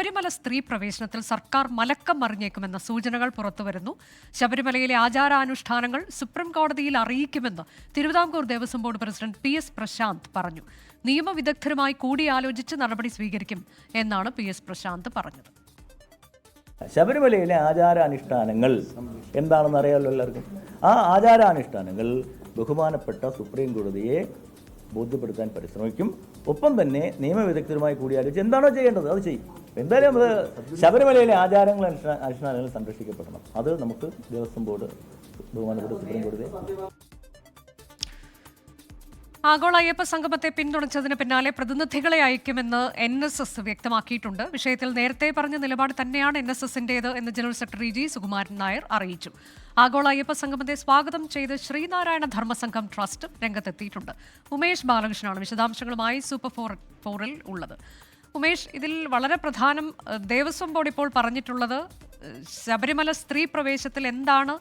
ശബരിമല സ്ത്രീ പ്രവേശനത്തിൽ സർക്കാർ മലക്കം മറിഞ്ഞേക്കുമെന്ന സൂചനകൾ പുറത്തുവരുന്നു. ശബരിമലയിലെ ആചാരാനുഷ്ഠാനങ്ങൾ സുപ്രീം കോടതിയിൽ അറിയിക്കുമെന്ന് Thiruvithamkoor Devaswom board president PS Prasanth പറഞ്ഞു. നിയമവിദഗ്ധരുമായി കൂടിയാലോചിച്ച് നടപടി സ്വീകരിക്കും എന്നാണ് PS പ്രശാന്ത് പറഞ്ഞത്. ശബരിമലയിലെ ആചാരാനുഷ്ഠാനങ്ങൾ എന്താണെന്ന് അറിയാമല്ലോ എല്ലാവർക്കും. ആ ആചാരാനുഷ്ഠാനങ്ങൾ ബഹുമാനപ്പെട്ട സുപ്രീം കോടതിയെ ബോധ്യപ്പെടുത്താൻ പരിശ്രമിക്കും. ഒപ്പം തന്നെ നിയമവിദഗ്ധരുമായി കൂടിയാലോചിച്ച് എന്താണോ ചെയ്യേണ്ടത് അത് ചെയ്യും. എന്തായാലും അത് ശബരിമലയിലെ ആചാരങ്ങൾ അനുഷ്ഠാനങ്ങൾ സംരക്ഷിക്കപ്പെടണം. അത് നമുക്ക് ദേവസ്വം ബോർഡ് ബഹുമാനപ്പെട്ട സുപ്രീം കോടതി. ആഗോള അയ്യപ്പ സംഗമത്തെ പിന്തുണച്ചതിന് പിന്നാലെ പ്രതിനിധികളെ അയക്കുമെന്ന് NSS വ്യക്തമാക്കിയിട്ടുണ്ട്. വിഷയത്തിൽ നേരത്തെ പറഞ്ഞ നിലപാട് തന്നെയാണ് NSSന്റേത് എന്ന് general secretary G. Sukumaran Nair അറിയിച്ചു. ആഗോള അയ്യപ്പ സംഗമത്തെ സ്വാഗതം ചെയ്ത് ശ്രീനാരായണ ധർമ്മസംഘം ട്രസ്റ്റ് രംഗത്തെത്തിയിട്ടുണ്ട്. ഉമേഷ് ബാലകൃഷ്ണനാണ് വിശദാംശങ്ങളുമായി സൂപ്പർ ഫോറിൽ ഉള്ളത്. ഉമേഷ്, ഇതിൽ വളരെ പ്രധാനം ദേവസ്വം ബോർഡ് ഇപ്പോൾ പറഞ്ഞിട്ടുള്ളത് ശബരിമല സ്ത്രീ പ്രവേശത്തിൽ എന്താണ്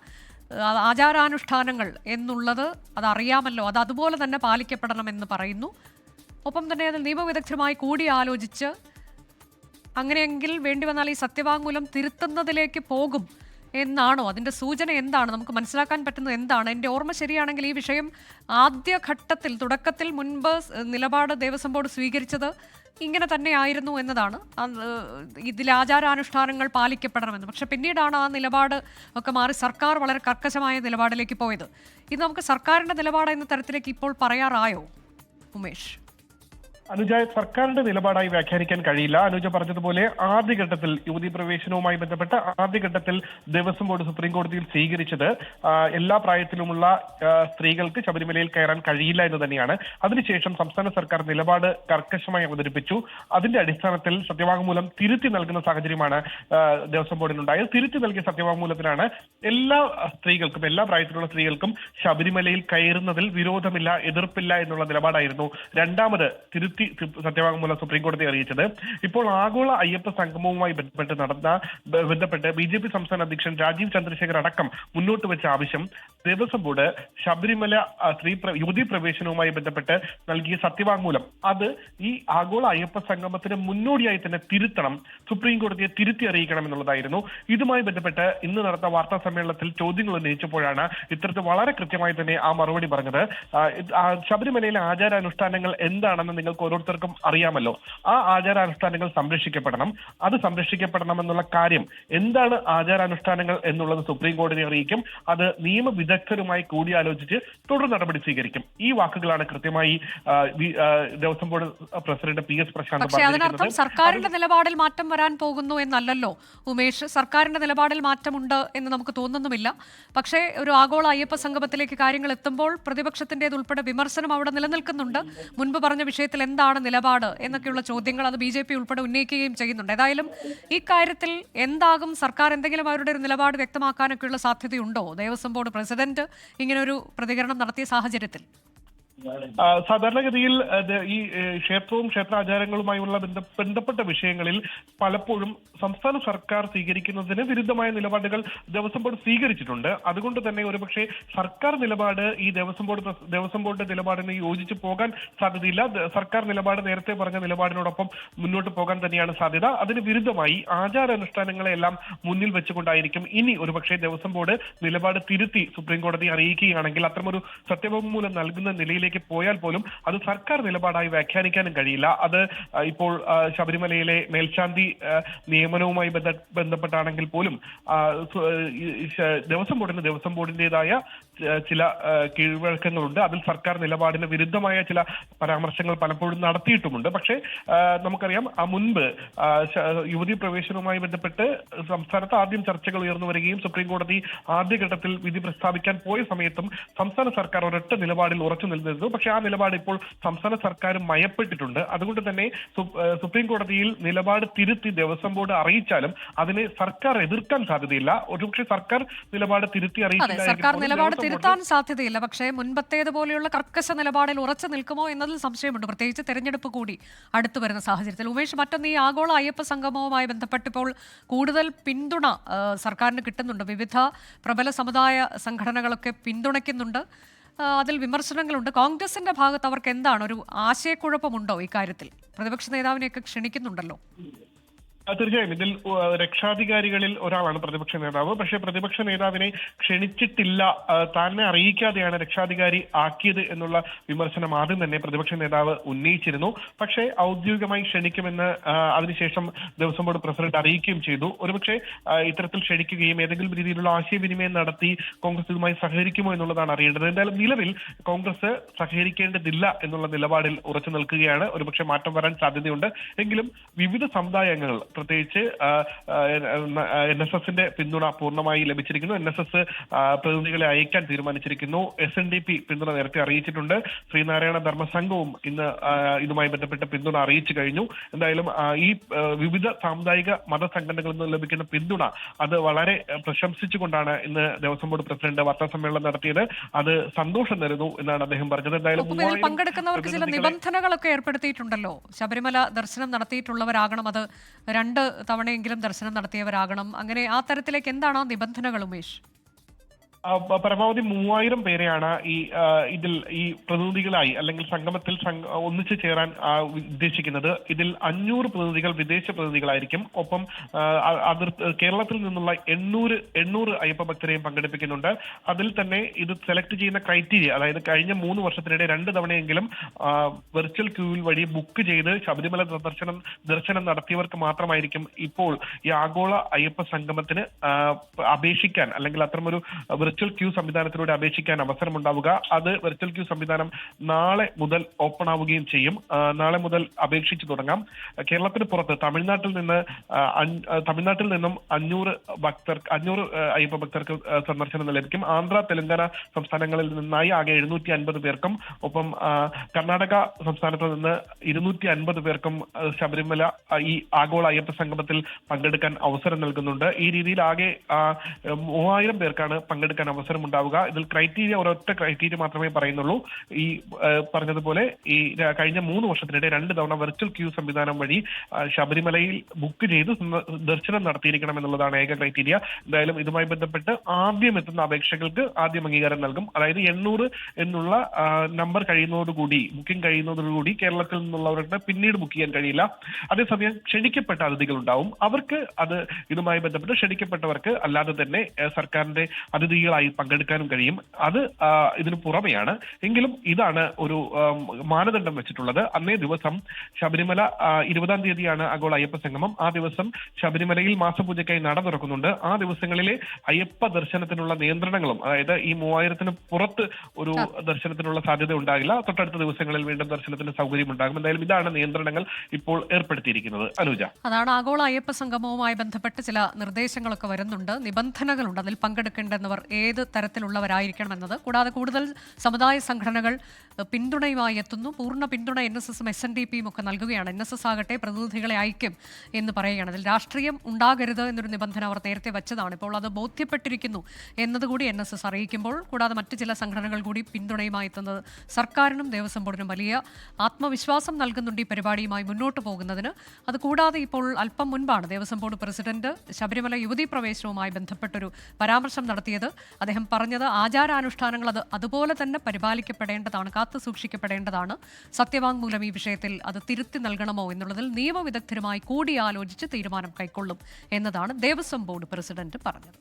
ആചാരാനുഷ്ഠാനങ്ങൾ എന്നുള്ളത് അതറിയാമല്ലോ, അത് അതുപോലെ തന്നെ പാലിക്കപ്പെടണമെന്ന് പറയുന്നു. ഒപ്പം തന്നെ അതിൽ നിയമവിദഗ്ധരുമായി കൂടിയാലോചിച്ച് അങ്ങനെയെങ്കിൽ വേണ്ടി വന്നാൽ ഈ സത്യവാങ്മൂലം തിരുത്തുന്നതിലേക്ക് പോകും എന്നാണോ? അതിൻ്റെ സൂചന എന്താണ്? നമുക്ക് മനസ്സിലാക്കാൻ പറ്റുന്നത് എന്താണ്? എൻ്റെ ഓർമ്മ ശരിയാണെങ്കിൽ ഈ വിഷയം ആദ്യഘട്ടത്തിൽ തുടക്കത്തിൽ മുൻപ് നിലപാട് ദേവസ്വം ബോർഡ് സ്വീകരിച്ചത് ഇങ്ങനെ തന്നെയായിരുന്നു എന്നതാണ്. ഇതിൽ ആചാരാനുഷ്ഠാനങ്ങൾ പാലിക്കപ്പെടണമെന്ന്. പക്ഷെ പിന്നീടാണ് ആ നിലപാട് ഒക്കെ മാറി സർക്കാർ വളരെ കർക്കശമായ നിലപാടിലേക്ക് പോയത്. ഇത് നമുക്ക് സർക്കാരിൻ്റെ നിലപാട് എന്ന തരത്തിലേക്ക് ഇപ്പോൾ പറയാറായോ ഉമേഷ്? അനുജ, സർക്കാരിന്റെ നിലപാടായി വ്യാഖ്യാനിക്കാൻ കഴിയില്ല. അനുജ പറഞ്ഞതുപോലെ ആദ്യഘട്ടത്തിൽ യുവതീ പ്രവേശനവുമായി ബന്ധപ്പെട്ട ആദ്യഘട്ടത്തിൽ ദേവസ്വം ബോർഡ് സുപ്രീം കോടതിയിൽ സ്വീകരിച്ചത് എല്ലാ പ്രായത്തിലുമുള്ള സ്ത്രീകൾക്ക് ശബരിമലയിൽ കയറാൻ കഴിയില്ല എന്ന് തന്നെയാണ്. അതിനുശേഷം സംസ്ഥാന സർക്കാർ നിലപാട് കർക്കശമായി അവതരിപ്പിച്ചു. അതിന്റെ അടിസ്ഥാനത്തിൽ സത്യവാങ്മൂലം തിരുത്തി നൽകുന്ന സാഹചര്യമാണ് ദേവസ്വം ബോർഡിനുണ്ടായത്. തിരുത്തി നൽകിയ സത്യവാങ്മൂലത്തിനാണ് എല്ലാ സ്ത്രീകൾക്കും, എല്ലാ പ്രായത്തിലുള്ള സ്ത്രീകൾക്കും ശബരിമലയിൽ കയറുന്നതിൽ വിരോധമില്ല, എതിർപ്പില്ല എന്നുള്ള നിലപാടായിരുന്നു രണ്ടാമത് സത്യവാങ്മൂലം സുപ്രീം കോടതി അറിയിച്ചത്. ഇപ്പോൾ ആഗോള അയ്യപ്പ സംഗമവുമായി ബന്ധപ്പെട്ട് BJP സംസ്ഥാന അധ്യക്ഷൻ രാജീവ് ചന്ദ്രശേഖർ അടക്കം മുന്നോട്ട് വെച്ച ആവശ്യം ദേവസ്വം ബോർഡ് ശബരിമല യുവതീ പ്രവേശനവുമായി ബന്ധപ്പെട്ട് നൽകിയ സത്യവാങ്മൂലം അത് ഈ ആഗോള അയ്യപ്പ സംഗമത്തിന് മുന്നോടിയായി തന്നെ തിരുത്തണം, സുപ്രീം കോടതിയെ തിരുത്തി അറിയിക്കണം എന്നുള്ളതായിരുന്നു. ഇതുമായി ബന്ധപ്പെട്ട് ഇന്ന് നടന്ന വാർത്താ സമ്മേളനത്തിൽ ചോദ്യങ്ങൾ ഉന്നയിച്ചപ്പോഴാണ് ഇത്തരത്തിൽ വളരെ കൃത്യമായി തന്നെ ആ മറുപടി പറഞ്ഞത്. ശബരിമലയിലെ ആചാരാനുഷ്ഠാനങ്ങൾ എന്താണെന്ന് നിങ്ങൾക്ക് ഓരോരുത്തർക്കും അറിയാമല്ലോ. ആ ആചാരാനുഷ്ഠാനങ്ങൾ സംരക്ഷിക്കപ്പെടണം. അത് സംരക്ഷിക്കപ്പെടണമെന്നുള്ള കാര്യം എന്താണ് ആചാരാനുഷ്ഠാനങ്ങൾ എന്നുള്ളത് സുപ്രീം കോടതി അറിയിക്കും. അത് നിയമവിദഗ്ധരുമായി കൂടിയാലോചിച്ച് തുടർ നടപടി സ്വീകരിക്കും. ഈ വാക്കുകളാണ് കൃത്യമായി Devaswom board president PS Prasanth പക്ഷേ അതിനർത്ഥം സർക്കാരിന്റെ നിലപാടിൽ മാറ്റം വരാൻ പോകുന്നു എന്നല്ലല്ലോ ഉമേഷ്. സർക്കാരിന്റെ നിലപാടിൽ മാറ്റമുണ്ട് എന്ന് നമുക്ക് തോന്നുന്നുമില്ല. പക്ഷേ ഒരു ആഗോള അയ്യപ്പ സംഗമത്തിലേക്ക് കാര്യങ്ങൾ എത്തുമ്പോൾ പ്രതിപക്ഷത്തിൻ്റെതുൾപ്പെടെ വിമർശനം അവിടെ നിലനിൽക്കുന്നുണ്ട്. മുൻപ് പറഞ്ഞ വിഷയത്തിൽ എന്താണ് നിലപാട് എന്നൊക്കെയുള്ള ചോദ്യങ്ങൾ അത് BJP ഉൾപ്പെടെ ഉന്നയിക്കുകയും ചെയ്യുന്നുണ്ട്. ഏതായാലും ഈ കാര്യത്തിൽ എന്താകും? സർക്കാർ എന്തെങ്കിലും അവരുടെ ഒരു നിലപാട് വ്യക്തമാക്കാനൊക്കെയുള്ള സാധ്യതയുണ്ടോ? ദേവസ്വം ബോർഡ് പ്രസിഡന്റ് ഇങ്ങനൊരു പ്രതികരണം നടത്തിയ സാഹചര്യത്തിൽ സാധാരണഗതിയിൽ ഈ ക്ഷേത്രവും ക്ഷേത്രാചാരങ്ങളുമായുള്ള ബന്ധപ്പെട്ട വിഷയങ്ങളിൽ പലപ്പോഴും സംസ്ഥാന സർക്കാർ സ്വീകരിക്കുന്നതിന് വിരുദ്ധമായ നിലപാടുകൾ ദേവസ്വം ബോർഡ് സ്വീകരിച്ചിട്ടുണ്ട്. അതുകൊണ്ട് തന്നെ ഒരുപക്ഷെ സർക്കാർ നിലപാട് ഈ ദേവസ്വം ബോർഡ് നിലപാടിന് യോജിച്ച് പോകാൻ സാധ്യതയില്ല. സർക്കാർ നിലപാട് നേരത്തെ പറഞ്ഞ നിലപാടിനോടൊപ്പം മുന്നോട്ട് പോകാൻ തന്നെയാണ് സാധ്യത. അതിന് വിരുദ്ധമായി ആചാരാനുഷ്ഠാനങ്ങളെല്ലാം മുന്നിൽ വെച്ചുകൊണ്ടായിരിക്കും ഇനി ഒരുപക്ഷെ ദേവസ്വം ബോർഡ് നിലപാട് തിരുത്തി സുപ്രീം കോടതി അറിയിക്കുകയാണെങ്കിൽ അത്തരമൊരു സത്യവാങ്മൂലം നൽകുന്ന നിലയിലേക്ക് പോയാൽ പോലും അത് സർക്കാർ നിലപാടായി വ്യാഖ്യാനിക്കാനും കഴിയില്ല. അത് ഇപ്പോൾ ശബരിമലയിലെ മേൽശാന്തി നിയമനവുമായി ബന്ധപ്പെട്ടാണെങ്കിൽ പോലും ദേവസ്വം ബോർഡിന്റേതായ ചില കീഴ്വഴക്കങ്ങളുണ്ട്. അതിൽ സർക്കാർ നിലപാടിന് വിരുദ്ധമായ ചില പരാമർശങ്ങൾ പലപ്പോഴും നടത്തിയിട്ടുമുണ്ട്. പക്ഷേ നമുക്കറിയാം മുൻപ് യുവതീ പ്രവേശനവുമായി ബന്ധപ്പെട്ട് സംസ്ഥാനത്ത് ആദ്യം ചർച്ചകൾ ഉയർന്നു വരികയും സുപ്രീം കോടതി ആദ്യഘട്ടത്തിൽ വിധി പ്രസ്താവിക്കാൻ പോയ സമയത്തും സംസ്ഥാന സർക്കാർ ഒരൊറ്റ നിലപാടിൽ ഉറച്ചു നിന്നിരുന്നു. പക്ഷേ ആ നിലപാട് ഇപ്പോൾ സംസ്ഥാന സർക്കാരും മയപ്പെട്ടിട്ടുണ്ട്. അതുകൊണ്ട് തന്നെ സുപ്രീം കോടതിയിൽ നിലപാട് തിരുത്തി ദേവസ്വം ബോർഡ് അറിയിച്ചാലും അതിനെ സർക്കാർ എതിർക്കാൻ സാധ്യതയില്ല. ഒരുപക്ഷെ സർക്കാർ നിലപാട് തിരുത്തി തിരുത്താൻ സാധ്യതയില്ല. പക്ഷേ മുൻപത്തേതുപോലെയുള്ള കർക്കശ നിലപാടിൽ ഉറച്ചു നിൽക്കുമോ എന്നതിൽ സംശയമുണ്ട്, പ്രത്യേകിച്ച് തെരഞ്ഞെടുപ്പ് കൂടി അടുത്തു വരുന്ന സാഹചര്യത്തിൽ. ഉമേഷ്, മറ്റൊന്ന് ഈ ആഗോള അയ്യപ്പ സംഗമവുമായി ബന്ധപ്പെട്ടിപ്പോൾ കൂടുതൽ പിന്തുണ സർക്കാരിന് കിട്ടുന്നുണ്ട്. വിവിധ പ്രബല സമുദായ സംഘടനകളൊക്കെ പിന്തുണയ്ക്കുന്നുണ്ട്. അതിൽ വിമർശനങ്ങളുണ്ട്. കോൺഗ്രസിന്റെ ഭാഗത്ത് അവർക്ക് എന്താണ് ഒരു ആശയക്കുഴപ്പമുണ്ടോ ഇക്കാര്യത്തിൽ? പ്രതിപക്ഷ നേതാവിനെയൊക്കെ ക്ഷണിക്കുന്നുണ്ടല്ലോ. തീർച്ചയായും ഇതിൽ രക്ഷാധികാരികളിൽ ഒരാളാണ് പ്രതിപക്ഷ നേതാവ്. പക്ഷേ പ്രതിപക്ഷ നേതാവിനെ ക്ഷണിച്ചിട്ടില്ല, തന്നെ അറിയിക്കാതെയാണ് രക്ഷാധികാരി ആക്കിയത് എന്നുള്ള വിമർശനം ആദ്യം തന്നെ പ്രതിപക്ഷ നേതാവ് ഉന്നയിച്ചിരുന്നു. പക്ഷേ ഔദ്യോഗികമായി ക്ഷണിക്കുമെന്ന് അതിനുശേഷം ദേവസ്വം ബോർഡ് പ്രസിഡന്റ് അറിയിക്കുകയും ചെയ്തു. ഒരുപക്ഷെ ഇത്തരത്തിൽ ക്ഷണിക്കുകയും ഏതെങ്കിലും രീതിയിലുള്ള ആശയവിനിമയം നടത്തി കോൺഗ്രസ് ഇതുമായി സഹകരിക്കുമോ എന്നുള്ളതാണ് അറിയേണ്ടത്. എന്തായാലും നിലവിൽ കോൺഗ്രസ് സഹകരിക്കേണ്ടതില്ല എന്നുള്ള നിലപാടിൽ ഉറച്ചു നിൽക്കുകയാണ്. ഒരുപക്ഷെ മാറ്റം വരാൻ സാധ്യതയുണ്ട്. എങ്കിലും വിവിധ സമുദായങ്ങൾ, പ്രത്യേകിച്ച് NSSന്റെ പിന്തുണ പൂർണ്ണമായി ലഭിച്ചിരിക്കുന്നു. NSS പ്രതിനിധികളെ അയക്കാൻ തീരുമാനിച്ചിരിക്കുന്നു. SNDP പിന്തുണ നേരത്തെ അറിയിച്ചിട്ടുണ്ട്. ശ്രീനാരായണ ധർമ്മസംഘവും ഇന്ന് ഇതുമായി ബന്ധപ്പെട്ട പിന്തുണ അറിയിച്ചു കഴിഞ്ഞു. എന്തായാലും ഈ വിവിധ സാമുദായിക മതസംഘടനകളിൽ നിന്ന് ലഭിക്കുന്ന പിന്തുണ അത് വളരെ പ്രശംസിച്ചുകൊണ്ടാണ് ഇന്ന് ദേവസ്വം ബോർഡ് പ്രസിഡന്റ് വാർത്താ സമ്മേളനം നടത്തിയത്. അത് സന്തോഷം തരുന്നു എന്നാണ് അദ്ദേഹം പറഞ്ഞത്. എന്തായാലും പങ്കെടുക്കുന്നവർക്ക് ചില നിബന്ധനകളൊക്കെ ഏർപ്പെടുത്തിയിട്ടുണ്ടല്ലോ. ശബരിമല ദർശനം നടത്തിയിട്ടുള്ളവരാകണം, അത് 2 തവണയെങ്കിലും ദർശനം നടത്തിയവരാകണം. അങ്ങനെ ആ തരത്തിലേക്ക് എന്താണ് ആ നിബന്ധനകൾ, ഉമേഷ്? പരമാവധി 3000 പേരെയാണ് ഇതിൽ ഈ പ്രതിനിധികളായി അല്ലെങ്കിൽ സംഗമത്തിൽ ഒന്നിച്ചു ചേരാൻ ഉദ്ദേശിക്കുന്നത്. ഇതിൽ 500 പ്രതിനിധികൾ വിദേശ പ്രതിനിധികളായിരിക്കും. ഒപ്പം കേരളത്തിൽ നിന്നുള്ള 800 അയ്യപ്പ ഭക്തരെയും പങ്കെടുപ്പിക്കുന്നുണ്ട്. അതിൽ തന്നെ ഇത് സെലക്ട് ചെയ്യുന്ന ക്രൈറ്റീരിയ, അതായത് കഴിഞ്ഞ 3 വർഷത്തിനിടെ 2 തവണയെങ്കിലും വെർച്വൽ ക്യൂവിൽ വഴി ബുക്ക് ചെയ്ത് ശബരിമല ദർശനം നടത്തിയവർക്ക് മാത്രമായിരിക്കും ഇപ്പോൾ ഈ ആഗോള അയ്യപ്പ സംഗമത്തിന് അപേക്ഷിക്കാൻ, അല്ലെങ്കിൽ അത്തരമൊരു വെർച്വൽ ക്യൂ സംവിധാനത്തിലൂടെ അപേക്ഷിക്കാൻ അവസരമുണ്ടാവുക. അത് വെർച്വൽ ക്യൂ സംവിധാനം നാളെ മുതൽ ഓപ്പൺ ആവുകയും ചെയ്യും. നാളെ മുതൽ അപേക്ഷിച്ചു തുടങ്ങാം. കേരളത്തിന് പുറത്ത് തമിഴ്നാട്ടിൽ നിന്നും 500 അയ്യപ്പ ഭക്തർക്ക് സന്ദർശനം ലഭിക്കും. ആന്ധ്ര, തെലങ്കാന സംസ്ഥാനങ്ങളിൽ നിന്നായി ആകെ 750 പേർക്കും, ഒപ്പം കർണാടക സംസ്ഥാനത്ത് നിന്ന് 250 പേർക്കും ശബരിമല ഈ ആഗോള അയ്യപ്പ സംഗമത്തിൽ പങ്കെടുക്കാൻ അവസരം നൽകുന്നുണ്ട്. ഈ രീതിയിൽ ആകെ 3000 പേർക്കാണ് പങ്കെടുക്കാൻ അവസരം ഉണ്ടാവുക. ഇതിൽ ക്രൈറ്റീരിയ, ഒരൊറ്റ ക്രൈറ്റീരിയ മാത്രമേ പറയുന്നുള്ളൂ. ഈ പറഞ്ഞതുപോലെ ഈ കഴിഞ്ഞ 3 വർഷത്തിനിടെ 2 തവണ വെർച്വൽ ക്യൂ സംവിധാനം വഴി ശബരിമലയിൽ ബുക്ക് ചെയ്ത് ദർശനം നടത്തിയിരിക്കണം എന്നുള്ളതാണ് ഏക ക്രൈറ്റീരിയ. എന്തായാലും ഇതുമായി ബന്ധപ്പെട്ട് ആദ്യം എത്തുന്ന അപേക്ഷകൾക്ക് ആദ്യം അംഗീകാരം നൽകും. അതായത് 800 എന്നുള്ള നമ്പർ കഴിയുന്നതോടുകൂടി, ബുക്കിംഗ് കഴിയുന്നതോടുകൂടി കേരളത്തിൽ നിന്നുള്ളവർക്ക് പിന്നീട് ബുക്ക് ചെയ്യാൻ കഴിയില്ല. അതേസമയം ക്ഷണിക്കപ്പെട്ട അതിഥികൾ ഉണ്ടാവും. അവർക്ക് ഇതുമായി ബന്ധപ്പെട്ട് ക്ഷണിക്കപ്പെട്ടവർക്ക് അല്ലാതെ തന്നെ സർക്കാരിന്റെ അതിഥികളായി പങ്കെടുക്കാനും കഴിയും. അത് ഇതിനു പുറമെയാണ്. എങ്കിലും ഇതാണ് ഒരു മാനദണ്ഡം വെച്ചിട്ടുള്ളത്. അന്നേ ദിവസം ശബരിമല 20-ാം തീയതിയാണ് ആഗോള അയ്യപ്പ സംഗമം. ആ ദിവസം ശബരിമലയിൽ മാസപൂജയ്ക്കായി നട തുറക്കുന്നുണ്ട്. ആ ദിവസങ്ങളിലെ അയ്യപ്പ ദർശനത്തിനുള്ള നിയന്ത്രണങ്ങളും, അതായത് ഈ 3000-ന് പുറത്ത് ഒരു ദർശനത്തിനുള്ള സാധ്യത ഉണ്ടാകില്ല. തൊട്ടടുത്ത ദിവസങ്ങളിൽ വീണ്ടും ദർശനത്തിന് സൗകര്യം ഉണ്ടാകും. എന്തായാലും ഇതാണ് നിയന്ത്രണങ്ങൾ ഇപ്പോൾ ഏർപ്പെടുത്തിയിരിക്കുന്നത്. അനുജ, അതാണ് ആഗോള അയ്യപ്പ സംഗമവുമായി ബന്ധപ്പെട്ട് ചില നിർദ്ദേശങ്ങളൊക്കെ വരുന്നുണ്ട്, നിബന്ധനകളുണ്ട്. അതിൽ പങ്കെടുക്കേണ്ടെന്നവർ ഏത് തരത്തിലുള്ളവരായിരിക്കണം എന്നത്. കൂടാതെ കൂടുതൽ സമുദായ സംഘടനകൾ പിന്തുണയുമായി എത്തുന്നു. പൂർണ്ണ പിന്തുണ NSSും SNDPയും ഒക്കെ നൽകുകയാണ്. NSS ആകട്ടെ പ്രതിനിധികളെ അയക്കും എന്ന് പറയുകയാണ്. അതിൽ രാഷ്ട്രീയം ഉണ്ടാകരുത് എന്നൊരു നിബന്ധന അവർ നേരത്തെ വെച്ചതാണ്. ഇപ്പോൾ അത് ബോധ്യപ്പെട്ടിരിക്കുന്നു എന്നതുകൂടി NSS അറിയിക്കുമ്പോൾ, കൂടാതെ മറ്റ് ചില സംഘടനകൾ കൂടി പിന്തുണയുമായി എത്തുന്നത് സർക്കാരിനും ദേവസ്വം ബോർഡിനും വലിയ ആത്മവിശ്വാസം നൽകുന്നുണ്ട് ഈ പരിപാടിയുമായി മുന്നോട്ട് പോകുന്നതിന്. അതുകൂടാതെ ഇപ്പോൾ അല്പം മുൻപാണ് ദേവസ്വം ബോർഡ് പ്രസിഡന്റ് ശബരിമല യുവതീ പ്രവേശനവുമായി ബന്ധപ്പെട്ടൊരു പരാമർശം നടത്തിയത്. അദ്ദേഹം പറഞ്ഞത് ആചാരാനുഷ്ഠാനങ്ങൾ അതുപോലെ തന്നെ പരിപാലിക്കപ്പെടേണ്ടതാണ്, കാത്തു സൂക്ഷിക്കപ്പെടേണ്ടതാണ്. സത്യവാങ്മൂലം ഈ വിഷയത്തിൽ അത് തിരുത്തി നൽകണമോ എന്നുള്ളതിൽ നിയമവിദഗ്ധരുമായി കൂടിയാലോചിച്ച് തീരുമാനം കൈക്കൊള്ളും എന്നതാണ് ദേവസ്വം ബോർഡ് പ്രസിഡന്റ് പറഞ്ഞത്.